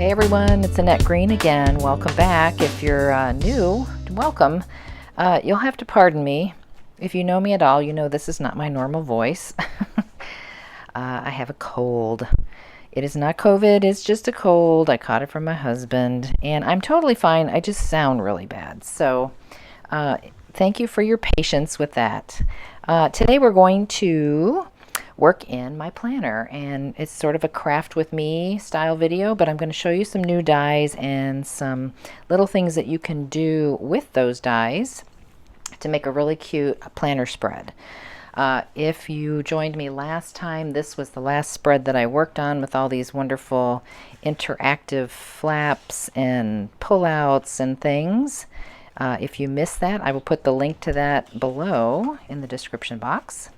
Hey everyone, it's Annette Green again. Welcome back. If you're new, welcome. You'll have to pardon me. If you know me at all, you know this is not my normal voice. I have a cold. It is not COVID, it's just a cold. I caught it from my husband, and I'm totally fine. I just sound really bad. So thank you for your patience with that. Today we're going to work in my planner, and it's sort of a craft with me style video, but I'm going to show you some new dies and some little things that you can do with those dies to make a really cute planner spread. If you joined me last time, this was the last spread that I worked on with all these wonderful interactive flaps and pullouts and things. If you missed that, I will put the link to that below in the description box.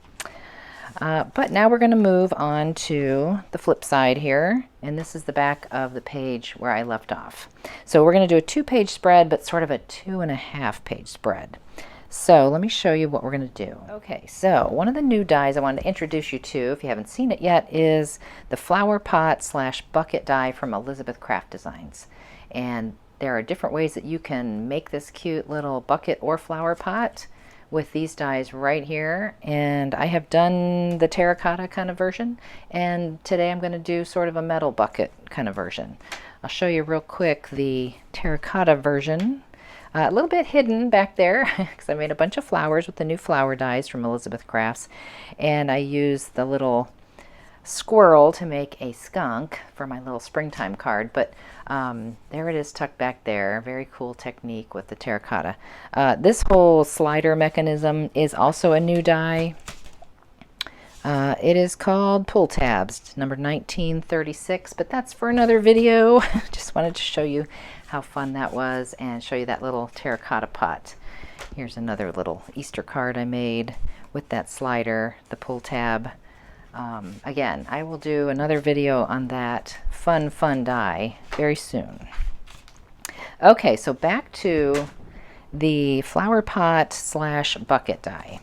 But now we're going to move on to the flip side here, and this is the back of the page where I left off. So we're going to do a 2-page spread, but sort of a 2.5-page spread. So let me show you what we're going to do. Okay, so one of the new dies I wanted to introduce you to, if you haven't seen it yet, is the flower pot / bucket die from Elizabeth Craft Designs. And there are different ways that you can make this cute little bucket or flower pot with these dies right here, and I have done the terracotta kind of version, and today I'm going to do sort of a metal bucket kind of version. I'll show you real quick the terracotta version. A little bit hidden back there because I made a bunch of flowers with the new flower dies from Elizabeth Crafts, and I used the little squirrel to make a skunk for my little springtime card, but there it is tucked back there. Very cool technique with the terracotta. This whole slider mechanism is also a new die. It is called Pull Tabs, number 1936, but that's for another video. Just wanted to show you how fun that was and show you that little terracotta pot. Here's another little Easter card I made with that slider, the pull tab. Again, I will do another video on that fun die very soon. Okay, so back to the flower pot / bucket die.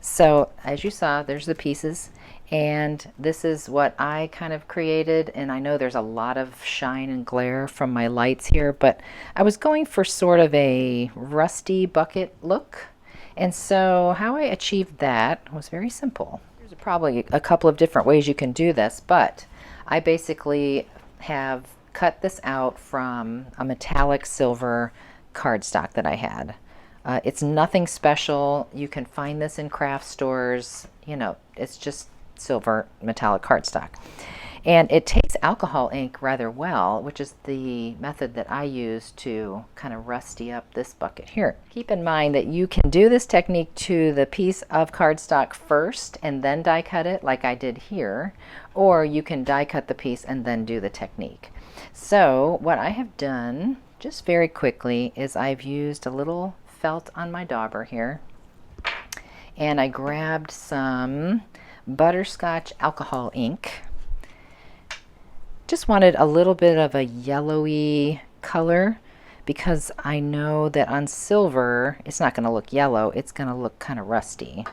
So as you saw, there's the pieces, and this is what I kind of created, and I know there's a lot of shine and glare from my lights here, but I was going for sort of a rusty bucket look, and so how I achieved that was very simple. There's probably a couple of different ways you can do this, but I basically have cut this out from a metallic silver cardstock that I had. It's nothing special. You can find this in craft stores. You know, it's just silver metallic cardstock. And it takes alcohol ink rather well, which is the method that I use to kind of rusty up this bucket here. Keep in mind that you can do this technique to the piece of cardstock first and then die cut it like I did here, or you can die cut the piece and then do the technique. So what I have done just very quickly is I've used a little felt on my dauber here, and I grabbed some butterscotch alcohol ink. Just wanted a little bit of a yellowy color because I know that on silver it's not going to look yellow, it's going to look kind of rusty.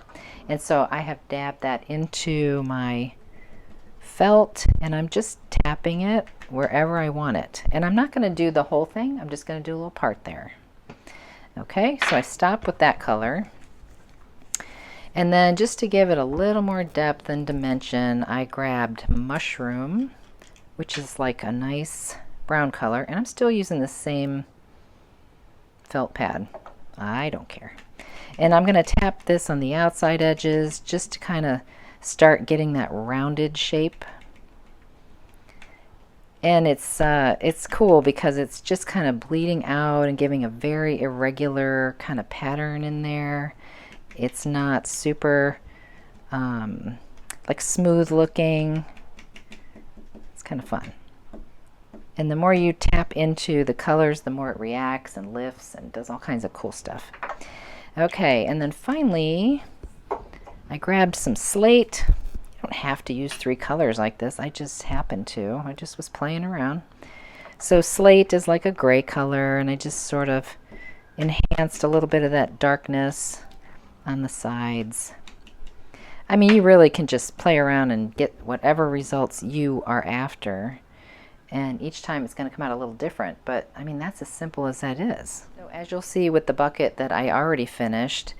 And so I have dabbed that into my felt, and I'm just tapping it wherever I want it. And I'm not going to do the whole thing, I'm just going to do a little part there. Okay, so I stopped with that color. And then just to give it a little more depth and dimension, I grabbed mushroom, which is like a nice brown color, and I'm still using the same felt pad. I don't care. And I'm going to tap this on the outside edges just to kind of start getting that rounded shape. And it's cool because it's just kind of bleeding out and giving a very irregular kind of pattern in there. It's not super like smooth looking. It's kind of fun. And the more you tap into the colors, the more it reacts and lifts and does all kinds of cool stuff. Okay, and then finally, I grabbed some slate. You don't have to use 3 colors like this. I just happened to. I just was playing around. So slate is like a gray color, and I just sort of enhanced a little bit of that darkness on the sides. I mean, you really can just play around and get whatever results you are after. And each time it's going to come out a little different, but I mean, that's as simple as that is. So as you'll see with the bucket that I already finished,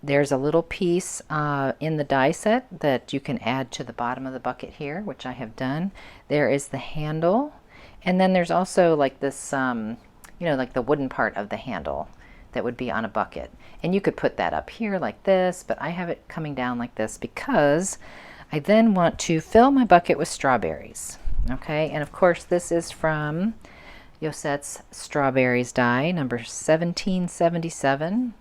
there's a little piece in the die set that you can add to the bottom of the bucket here, which I have done. There is the handle, and then there's also like this, you know, like the wooden part of the handle that would be on a bucket. And you could put that up here like this, but I have it coming down like this because I then want to fill my bucket with strawberries. Okay, and of course this is from Yosette's Strawberries die, number 1777.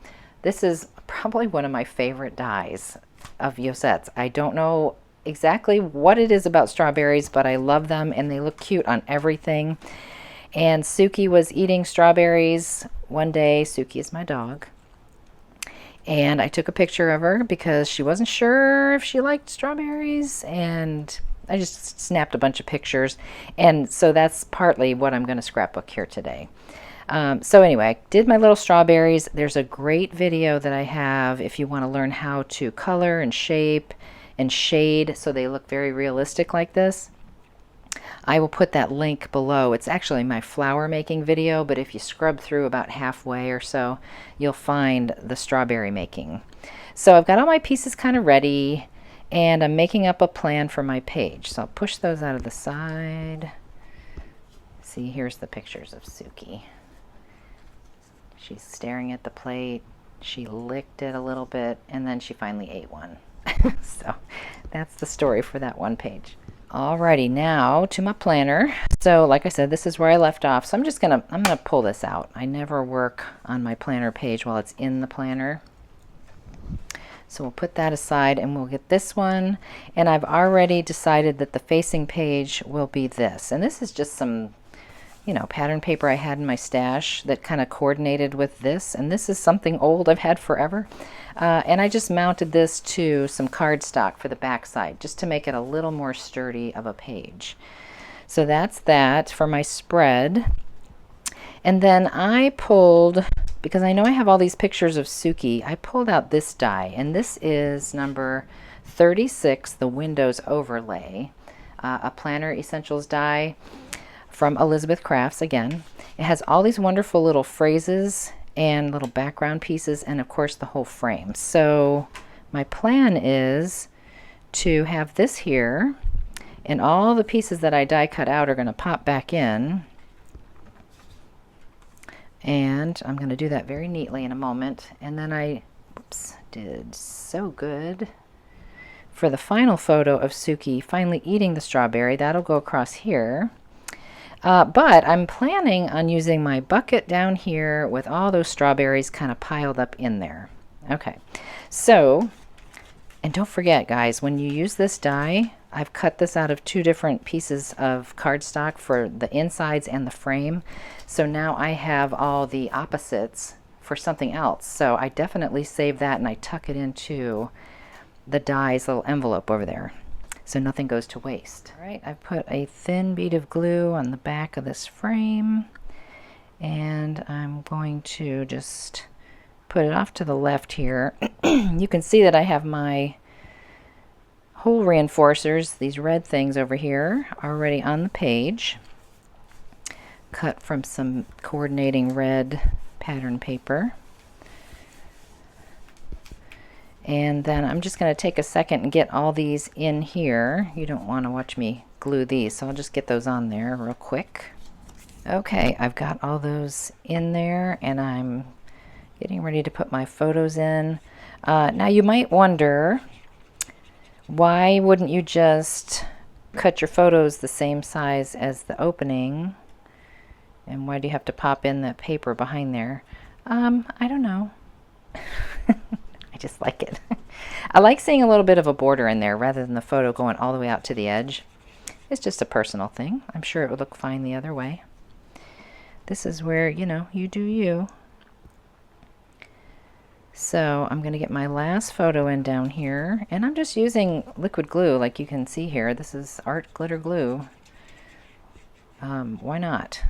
This is probably one of my favorite dies of Yosette's. I don't know exactly what it is about strawberries, but I love them and they look cute on everything. And Suki was eating strawberries one day. Suki is my dog. And I took a picture of her because she wasn't sure if she liked strawberries, and I just snapped a bunch of pictures. And so that's partly what I'm going to scrapbook here today. So anyway, I did my little strawberries. There's a great video that I have if you want to learn how to color and shape and shade so they look very realistic like this. I will put that link below. It's actually my flower making video, but if you scrub through about halfway or so, you'll find the strawberry making. So I've got all my pieces kind of ready, and I'm making up a plan for my page. So I'll push those out of the side. See, here's the pictures of Suki. She's staring at the plate. She licked it a little bit, and then she finally ate one. So that's the story for that one page. Alrighty, now to my planner. So like I said, this is where I left off. So I'm gonna pull this out. I never work on my planner page while it's in the planner. So we'll put that aside and we'll get this one. And I've already decided that the facing page will be this. And this is just some, you know, pattern paper I had in my stash that kind of coordinated with this. And this is something old I've had forever. And I just mounted this to some cardstock for the back side just to make it a little more sturdy of a page. So that's that for my spread. And then I pulled, because I know I have all these pictures of Suki, I pulled out this die, and this is number 36, the Windows Overlay, a Planner Essentials die from Elizabeth Crafts again. It has all these wonderful little phrases and little background pieces, and of course the whole frame. So my plan is to have this here, and all the pieces that I die cut out are going to pop back in. And I'm going to do that very neatly in a moment. And then I did so good for the final photo of Suki finally eating the strawberry. That'll go across here. But I'm planning on using my bucket down here with all those strawberries kind of piled up in there. Okay, so, and don't forget guys, when you use this die, I've cut this out of 2 different pieces of cardstock for the insides and the frame. So now I have all the opposites for something else. So I definitely save that and I tuck it into the die's little envelope over there, so nothing goes to waste. All right, I've put a thin bead of glue on the back of this frame, and I'm going to just put it off to the left here. You can see that I have my hole reinforcers, these red things over here, already on the page, cut from some coordinating red pattern paper. And then I'm just going to take a second and get all these in here. You don't want to watch me glue these, so I'll just get those on there real quick. Okay, I've got all those in there, and I'm getting ready to put my photos in. Now you might wonder, why wouldn't you just cut your photos the same size as the opening? And why do you have to pop in that paper behind there? I don't know. I just like it. I like seeing a little bit of a border in there rather than the photo going all the way out to the edge. It's just a personal thing. I'm sure it would look fine the other way. This is where, you know, you do you. So I'm going to get my last photo in down here, and I'm just using liquid glue like you can see here. This is art glitter glue. Why not?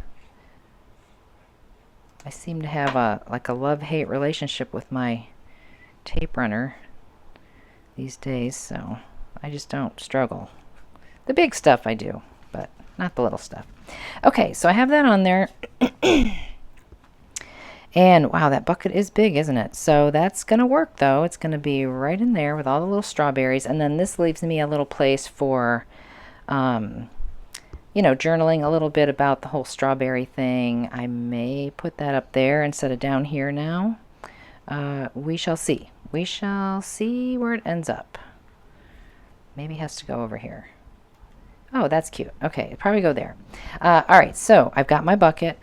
I seem to have a love-hate relationship with my tape runner these days, so I just don't struggle. The big stuff I do, but not the little stuff. Okay, so I have that on there. And wow, that bucket is big, isn't it? So that's going to work, though. It's going to be right in there with all the little strawberries. And then this leaves me a little place for, you know, journaling a little bit about the whole strawberry thing. I may put that up there instead of down here now. We shall see. We shall see where it ends up. Maybe it has to go over here. Oh, that's cute. Okay, it'll probably go there. All right, so I've got my bucket,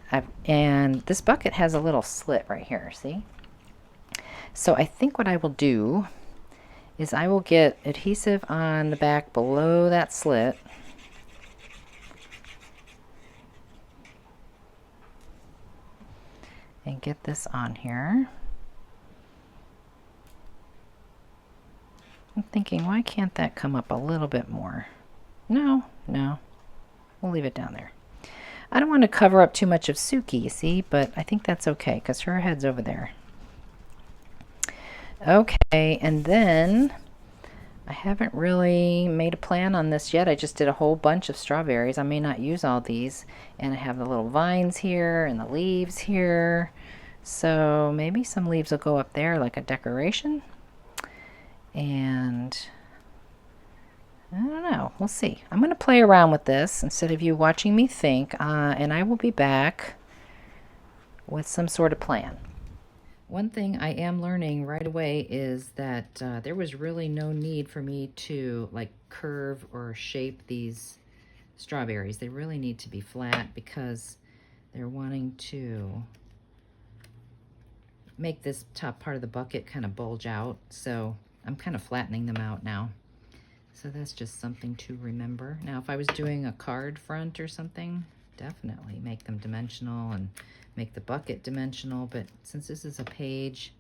and this bucket has a little slit right here, see? So I think what I will do is I will get adhesive on the back below that slit. And get this on here. I'm thinking, why can't that come up a little bit more? No, we'll leave it down there. I don't want to cover up too much of Suki, you see, but I think that's okay because her head's over there. Okay, and then I haven't really made a plan on this yet. I just did a whole bunch of strawberries. I may not use all these. And I have the little vines here and the leaves here. So maybe some leaves will go up there like a decoration. And I don't know. We'll see. I'm going to play around with this instead of you watching me think, and I will be back with some sort of plan. One thing I am learning right away is that there was really no need for me to like curve or shape these strawberries. They really need to be flat because they're wanting to make this top part of the bucket kind of bulge out. So I'm kind of flattening them out now. So that's just something to remember. Now, if I was doing a card front or something, definitely make them dimensional and make the bucket dimensional. But since this is a page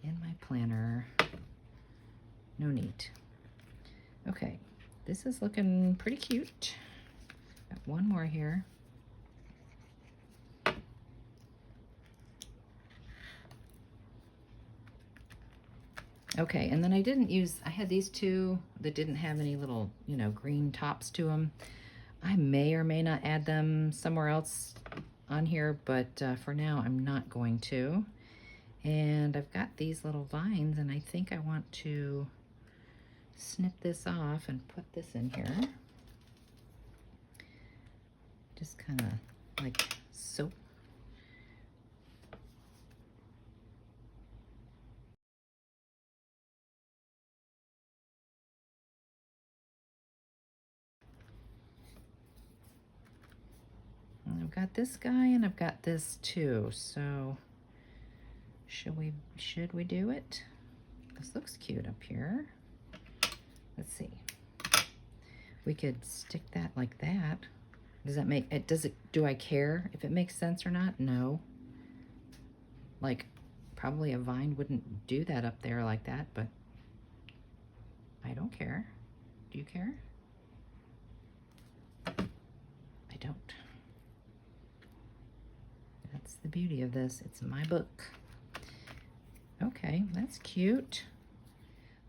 in my planner, no need. Okay, this is looking pretty cute. Got one more here. Okay, and then I had these two that didn't have any little, you know, green tops to them. I may or may not add them somewhere else on here, but for now I'm not going to. And I've got these little vines, and I think I want to snip this off and put this in here. Just kind of like so. I've got this guy and I've got this too. So should we do it? This looks cute up here. Let's see. We could stick that like that. Does that make it? Do I care if it makes sense or not? No. Like probably a vine wouldn't do that up there like that, but I don't care. Do you care? I don't. That's the beauty of this. It's my book. Okay, that's cute.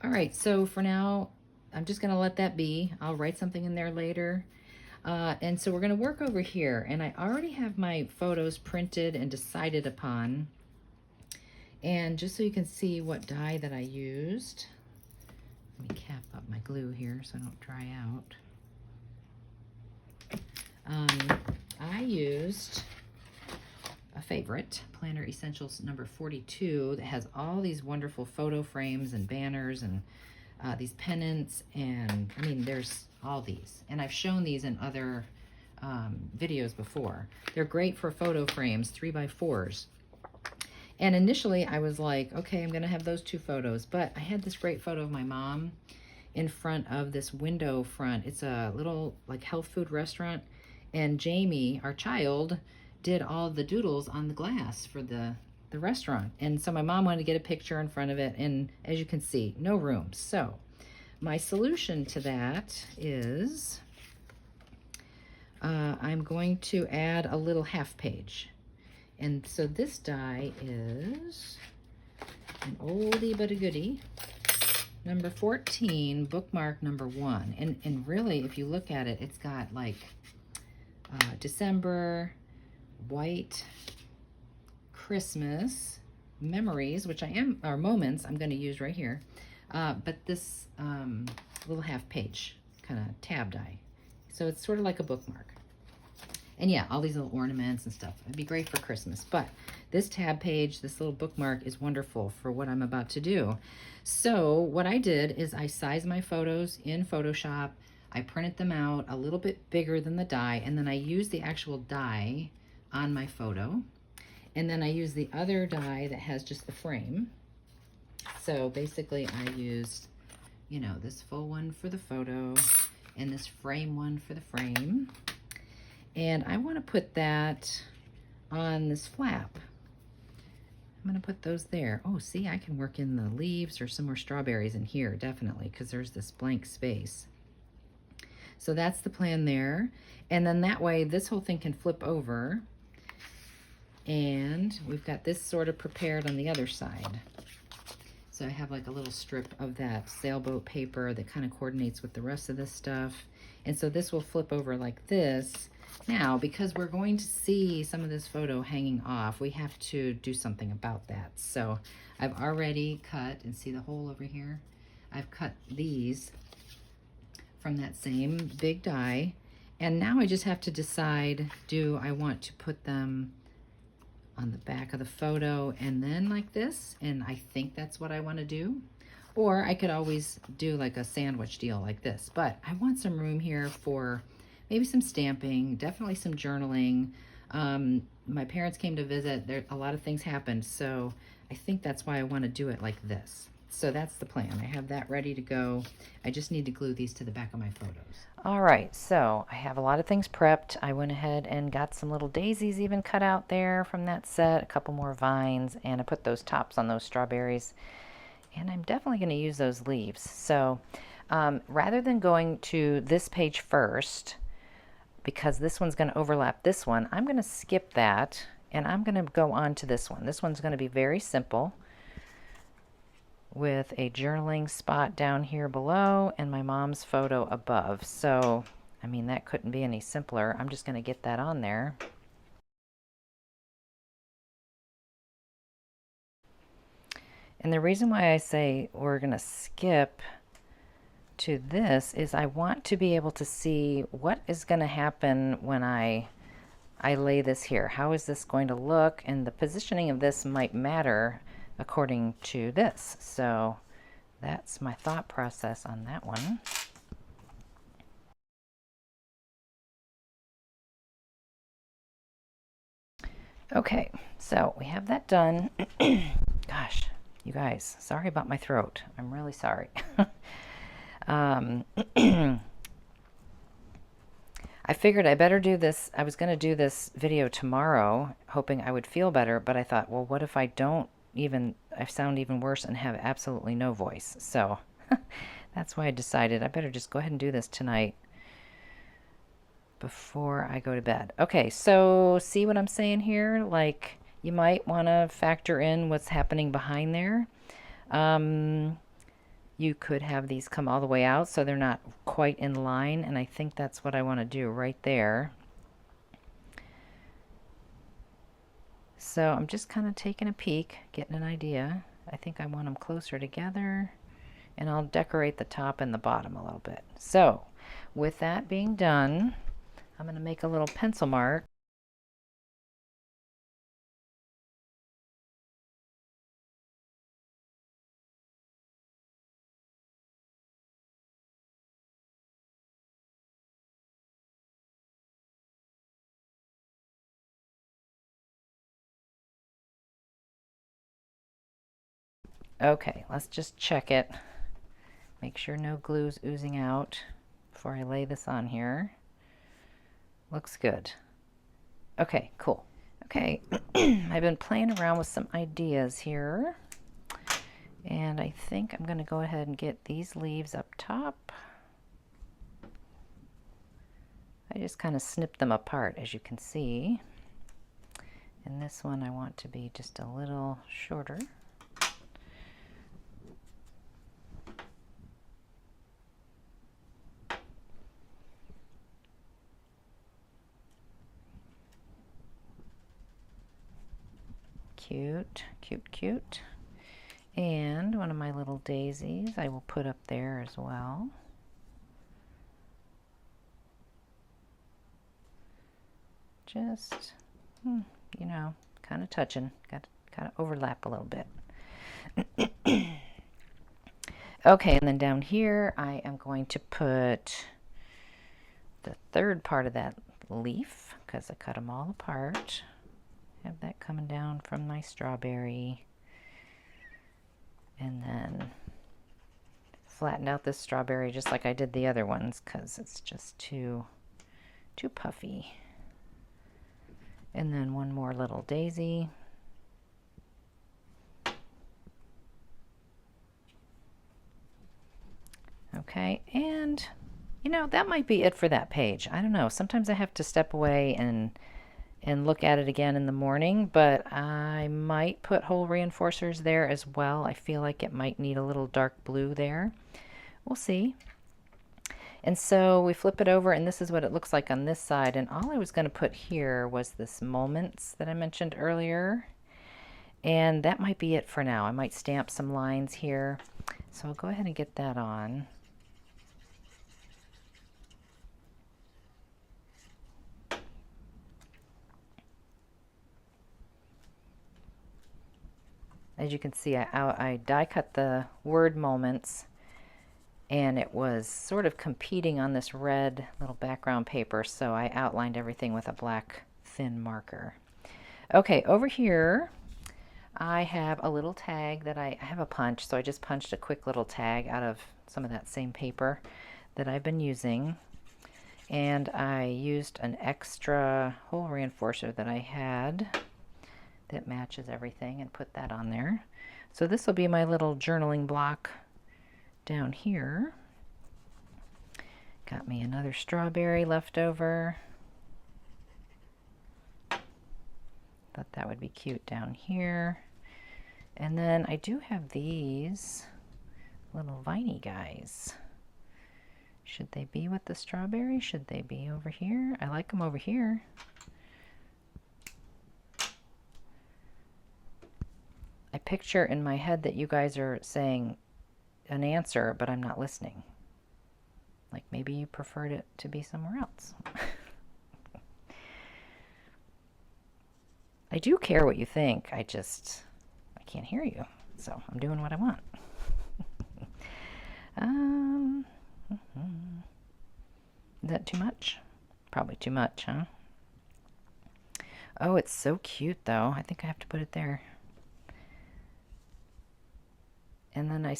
All right, so for now, I'm just going to let that be. I'll write something in there later. And so we're going to work over here. And I already have my photos printed and decided upon. And just so you can see what dye that I used, let me cap up my glue here so I don't dry out. I used a favorite, Planner Essentials number 42, that has all these wonderful photo frames and banners and these pennants, and I mean there's all these, and I've shown these in other videos before. They're great for photo frames, 3x4s. And initially I was like, okay, I'm gonna have those two photos, but I had this great photo of my mom in front of this window front. It's a little like health food restaurant, and Jamie, our child, did all the doodles on the glass for the restaurant. And so my mom wanted to get a picture in front of it, and as you can see, no room. So my solution to that is I'm going to add a little half page. And so this die is an oldie but a goodie, number 14, bookmark number 1. And really, if you look at it, it's got like December, white, Christmas, memories, which or moments I'm going to use right here. But this little half page kind of tab die. So it's sort of like a bookmark. And yeah, all these little ornaments and stuff. It'd be great for Christmas. But this tab page, this little bookmark is wonderful for what I'm about to do. So what I did is I sized my photos in Photoshop. I printed them out a little bit bigger than the die, and then I used the actual die on my photo. And then I used the other die that has just the frame. So basically I used, you know, this full one for the photo and this frame one for the frame. And I want to put that on this flap. I'm going to put those there. Oh, see, I can work in the leaves or some more strawberries in here, definitely, because there's this blank space. So that's the plan there. And then that way, this whole thing can flip over. And we've got this sort of prepared on the other side. So I have like a little strip of that sailboat paper that kind of coordinates with the rest of this stuff. And so this will flip over like this. Now, because we're going to see some of this photo hanging off, we have to do something about that. So I've already cut, and see the hole over here? I've cut these from that same big die. And now I just have to decide, do I want to put them on the back of the photo and then like this? And I think that's what I want to do. Or I could always do like a sandwich deal like this. But I want some room here for maybe some stamping, definitely some journaling. My parents came to visit. A lot of things happened, so I think that's why I want to do it like this. So that's the plan. I have that ready to go. I just need to glue these to the back of my photos. All right, so I have a lot of things prepped. I went ahead and got some little daisies even cut out there from that set, a couple more vines, and I put those tops on those strawberries. And I'm definitely going to use those leaves. So rather than going to this page first, because this one's going to overlap this one, I'm going to skip that and I'm going to go on to this one. This one's going to be very simple with a journaling spot down here below and my mom's photo above. So, I mean, that couldn't be any simpler. I'm just going to get that on there. And the reason why I say we're going to skip to this is I want to be able to see what is going to happen when I lay this here. How is this going to look? And the positioning of this might matter according to this. So that's my thought process on that one. Okay, so we have that done. Gosh, you guys, sorry about my throat. I'm really sorry. I figured I better do this. I was going to do this video tomorrow, hoping I would feel better, but I thought, well, what if I sound even worse and have absolutely no voice? So that's why I decided I better just go ahead and do this tonight before I go to bed. Okay, so see what I'm saying here? Like, you might want to factor in what's happening behind there. You could have these come all the way out so they're not quite in line, and I think that's what I want to do right there. So I'm just kind of taking a peek, getting an idea. I think I want them closer together, and I'll decorate the top and the bottom a little bit. So with that being done, I'm going to make a little pencil mark. Okay, let's just check it. Make sure no glue's oozing out before I lay this on here. Looks good. Okay, cool. Okay, I've been playing around with some ideas here. And I think I'm going to go ahead and get these leaves up top. I just kind of snipped them apart, as you can see. And this one I want to be just a little shorter. Cute, cute, cute. And one of my little daisies I will put up there as well. Just, you know, kind of touching. Got to kind of overlap a little bit. Okay, and then down here I am going to put the third part of that leaf because I cut them all apart. Have that coming down from my strawberry. And then flatten out this strawberry just like I did the other ones because it's just too puffy. And then one more little daisy. Okay, and you know, that might be it for that page. I don't know. Sometimes I have to step away and look at it again in the morning, but I might put hole reinforcers there as well. I feel like it might need a little dark blue there. We'll see. And so we flip it over, and this is what it looks like on this side. And all I was going to put here was this moments that I mentioned earlier. And that might be it for now. I might stamp some lines here. So I'll go ahead and get that on. As you can see, I die cut the word moments, and it was sort of competing on this red little background paper, so I outlined everything with a black thin marker. Okay, over here I have a little tag that I have a punch, so I just punched a quick little tag out of some of that same paper that I've been using, and I used an extra hole reinforcer that I had that matches everything and put that on there. So this will be my little journaling block down here. Got me another strawberry left over. Thought that would be cute down here. And then I do have these little viney guys. Should they be with the strawberry? Should they be over here? I like them over here. I picture in my head that you guys are saying an answer, but I'm not listening. Like maybe you preferred it to be somewhere else. I do care what you think. I can't hear you. So I'm doing what I want. Is that too much? Probably too much, huh? Oh, it's so cute though. I think I have to put it there. And then I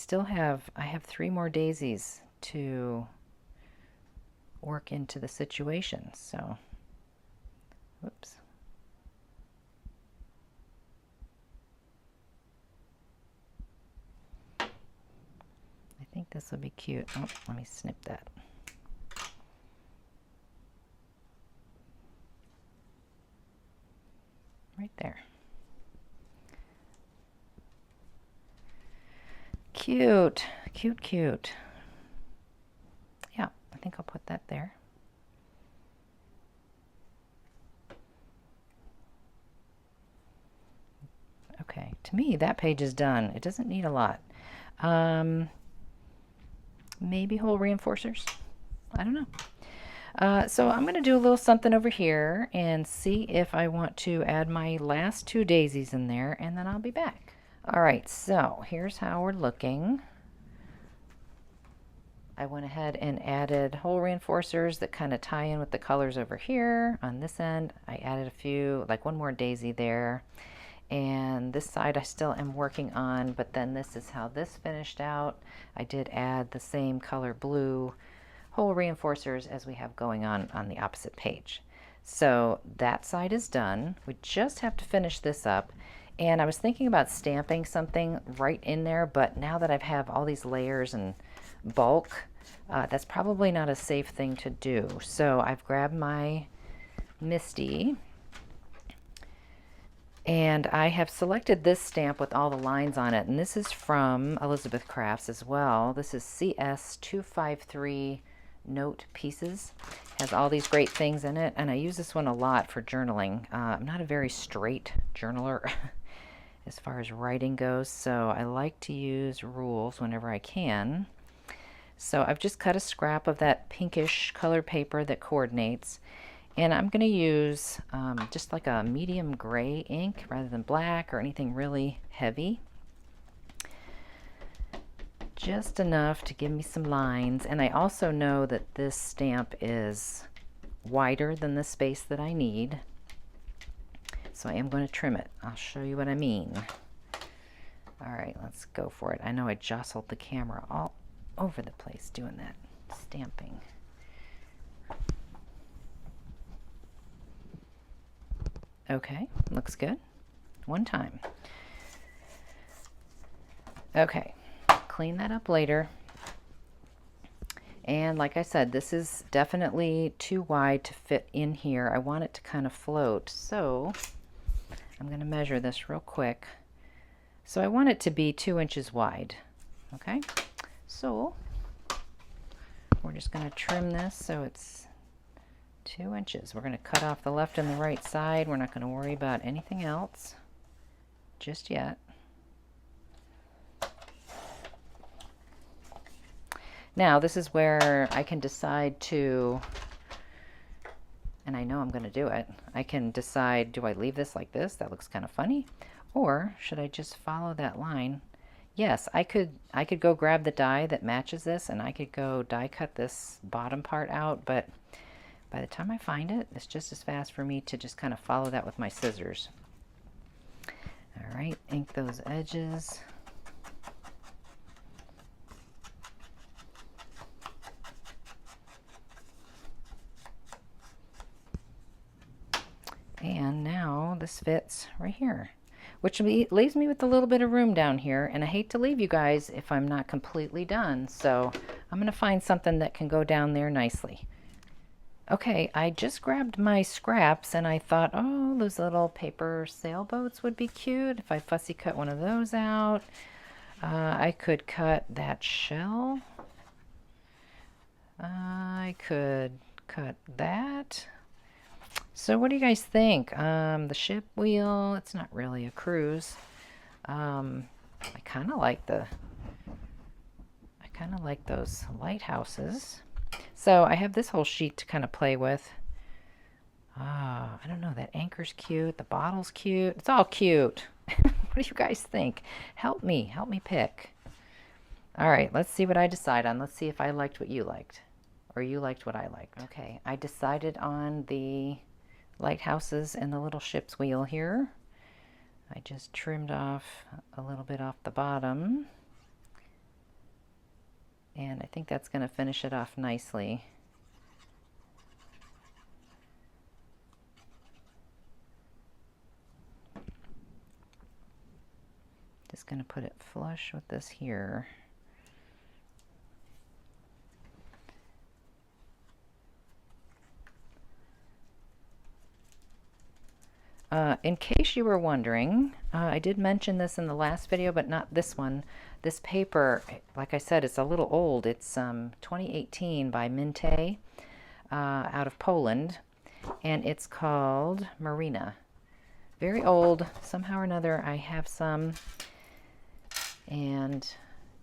have 3 more daisies to work into the situation. So, whoops. I think this will be cute. Oh, let me snip that. Right there. Cute, cute, cute. Yeah, I think I'll put that there. Okay, to me that page is done. It doesn't need a lot. Maybe hole reinforcers. I don't know. So I'm going to do a little something over here and see if I want to add my last 2 daisies in there, and then I'll be back. All right, so here's how we're looking. I went ahead and added hole reinforcers that kind of tie in with the colors over here. On this end, I added a few, like one more daisy there. And this side I still am working on, but then this is how this finished out. I did add the same color blue hole reinforcers as we have going on the opposite page. So that side is done. We just have to finish this up. And I was thinking about stamping something right in there, but now that I have all these layers and bulk, that's probably not a safe thing to do. So I've grabbed my Misty, and I have selected this stamp with all the lines on it. And this is from Elizabeth Crafts as well. This is CS253 Note Pieces. Has all these great things in it, and I use this one a lot for journaling. I'm not a very straight journaler. as far as writing goes, so I like to use rules whenever I can. So I've just cut a scrap of that pinkish colored paper that coordinates, and I'm going to use just like a medium gray ink rather than black or anything really heavy. Just enough to give me some lines, and I also know that this stamp is wider than the space that I need, so I am going to trim it. I'll show you what I mean. All right, let's go for it. I know I jostled the camera all over the place doing that stamping. Okay, looks good. One time. Okay, clean that up later. And like I said, this is definitely too wide to fit in here. I want it to kind of float, so I'm going to measure this real quick. So I want it to be 2 inches wide. Okay, so we're just going to trim this so it's 2 inches. We're going to cut off the left and the right side. We're not going to worry about anything else just yet. Now this is where I can decide to, and I know I'm going to do it, I can decide, do I leave this like this? That looks kind of funny. Or should I just follow that line? Yes, I could go grab the die that matches this, and I could go die cut this bottom part out, but by the time I find it, it's just as fast for me to just kind of follow that with my scissors. All right, ink those edges. And now this fits right here, which leaves me with a little bit of room down here. And I hate to leave you guys if I'm not completely done. So I'm going to find something that can go down there nicely. Okay, I just grabbed my scraps and I thought, oh, those little paper sailboats would be cute if I fussy cut one of those out. I could cut that shell. I could cut that. So what do you guys think? The ship wheel, it's not really a cruise. I kind of like those lighthouses. So I have this whole sheet to kind of play with. I don't know, that anchor's cute, the bottle's cute. It's all cute. What do you guys think? Help me pick. All right, let's see what I decide on. Let's see if I liked what you liked, or you liked what I liked. Okay, I decided on the lighthouses and the little ship's wheel here. I just trimmed off a little bit off the bottom, and I think that's going to finish it off nicely. Just going to put it flush with this here. In case you were wondering, I did mention this in the last video, but not this one. This paper, like I said, it's a little old. It's 2018 by Minte out of Poland, and it's called Marina. Very old. Somehow or another, I have some, and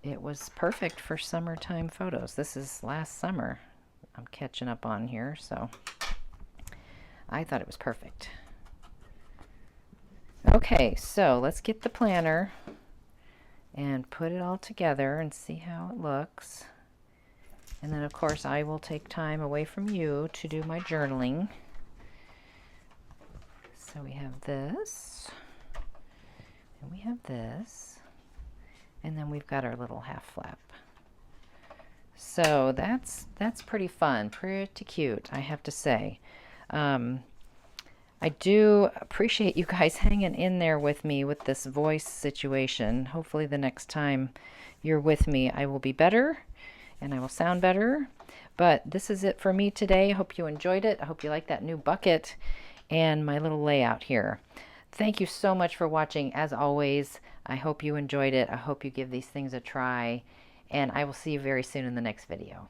it was perfect for summertime photos. This is last summer I'm catching up on here, so I thought it was perfect. Okay, so let's get the planner and put it all together and see how it looks. And then, of course, I will take time away from you to do my journaling. So we have this, and we have this, and then we've got our little half flap. So that's pretty fun, pretty cute, I have to say. I do appreciate you guys hanging in there with me with this voice situation. Hopefully the next time you're with me, I will be better and I will sound better. But this is it for me today. I hope you enjoyed it. I hope you like that new bucket and my little layout here. Thank you so much for watching. As always, I hope you enjoyed it. I hope you give these things a try, and I will see you very soon in the next video.